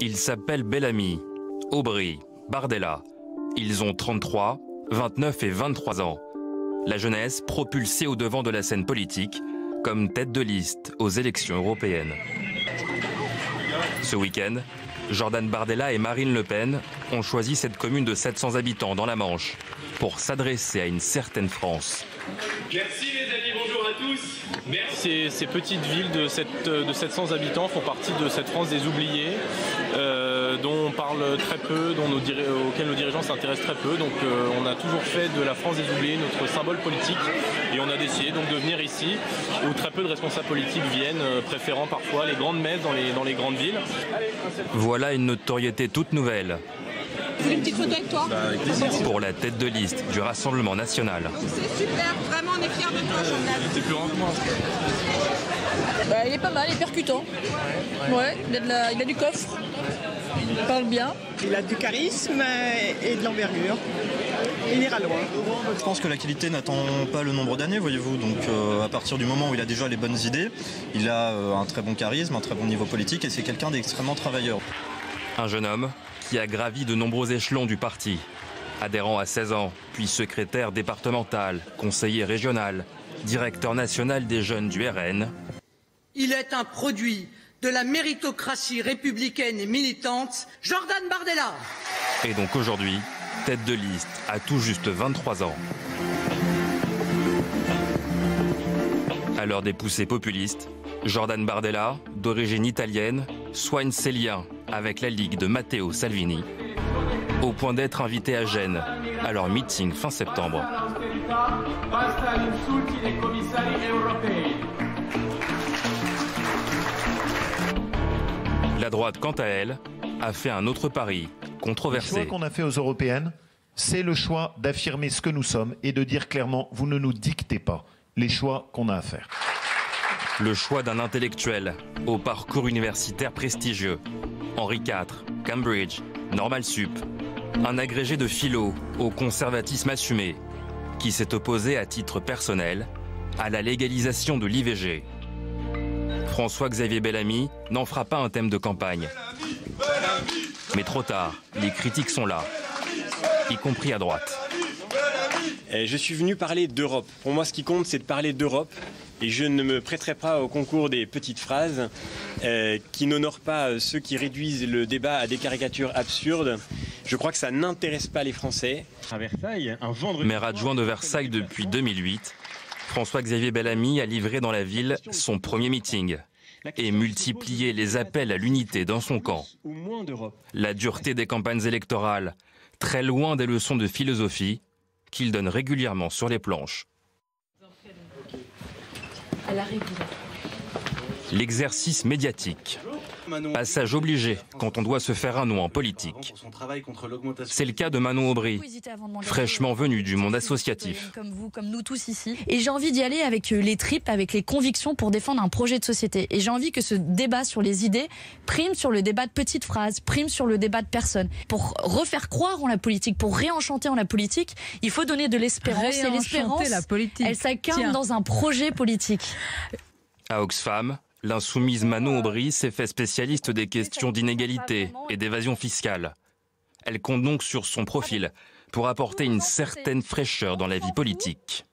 Ils s'appellent Bellamy, Aubry, Bardella. Ils ont 33, 29 et 23 ans. La jeunesse propulsée au devant de la scène politique comme tête de liste aux élections européennes. Ce week-end, Jordan Bardella et Marine Le Pen ont choisi cette commune de 700 habitants dans la Manche pour s'adresser à une certaine France. Merci les amis, bonjour à tous. Merci. Ces petites villes de 700 habitants font partie de cette France des oubliés, dont on parle très peu, auxquels nos dirigeants s'intéressent très peu. Donc on a toujours fait de la France des oubliés notre symbole politique et on a décidé donc de venir ici où très peu de responsables politiques viennent, préférant parfois les grandes messes dans les grandes villes. Voilà une notoriété toute nouvelle. Vous voulez une petite photo avec toi? Pour la tête de liste du Rassemblement national. C'est super, vraiment on est fiers de toi, Jordan. T'es plus grand que moi. Il est pas mal, il est percutant. Ouais, il a du coffre. Il parle bien. Il a du charisme et de l'envergure. Il ira loin. Je pense que la qualité n'attend pas le nombre d'années, voyez-vous. Donc à partir du moment où il a déjà les bonnes idées, il a un très bon charisme, un très bon niveau politique et c'est quelqu'un d'extrêmement travailleur. Un jeune homme qui a gravi de nombreux échelons du parti. Adhérent à 16 ans, puis secrétaire départemental, conseiller régional, directeur national des jeunes du RN. Il est un produit de la méritocratie républicaine et militante, Jordan Bardella. Et donc aujourd'hui, tête de liste à tout juste 23 ans. À l'heure des poussées populistes, Jordan Bardella, d'origine italienne, soigne ses liens avec la Ligue de Matteo Salvini, au point d'être invité à Gênes à leur meeting fin septembre. La droite, quant à elle, a fait un autre pari controversé. Le choix qu'on a fait aux européennes, c'est le choix d'affirmer ce que nous sommes et de dire clairement, vous ne nous dictez pas les choix qu'on a à faire. Le choix d'un intellectuel au parcours universitaire prestigieux. Henri IV, Cambridge, Normal Sup. Un agrégé de philo au conservatisme assumé qui s'est opposé à titre personnel à la légalisation de l'IVG. François-Xavier Bellamy n'en fera pas un thème de campagne. Mais trop tard, les critiques sont là, y compris à droite. Je suis venu parler d'Europe. Pour moi, ce qui compte, c'est de parler d'Europe. Et je ne me prêterai pas au concours des petites phrases qui n'honorent pas ceux qui réduisent le débat à des caricatures absurdes. Je crois que ça n'intéresse pas les Français. À Versailles, un vendredi... Maire adjoint de Versailles depuis 2008, François-Xavier Bellamy a livré dans la ville son premier meeting et multiplié les appels à l'unité dans son camp. La dureté des campagnes électorales, très loin des leçons de philosophie qu'il donne régulièrement sur les planches. L'exercice médiatique. Passage obligé quand on doit se faire un nom en politique. C'est le cas de Manon Aubry, fraîchement venue du monde associatif. Comme vous, comme nous tous ici. Et j'ai envie d'y aller avec les tripes, avec les convictions pour défendre un projet de société. Et j'ai envie que ce débat sur les idées prime sur le débat de petites phrases, prime sur le débat de personnes. Pour refaire croire en la politique, pour réenchanter en la politique, il faut donner de l'espérance. Et l'espérance, elle s'incarne dans un projet politique. À Oxfam, l'insoumise Manon Aubry s'est fait spécialiste des questions d'inégalité et d'évasion fiscale. Elle compte donc sur son profil pour apporter une certaine fraîcheur dans la vie politique.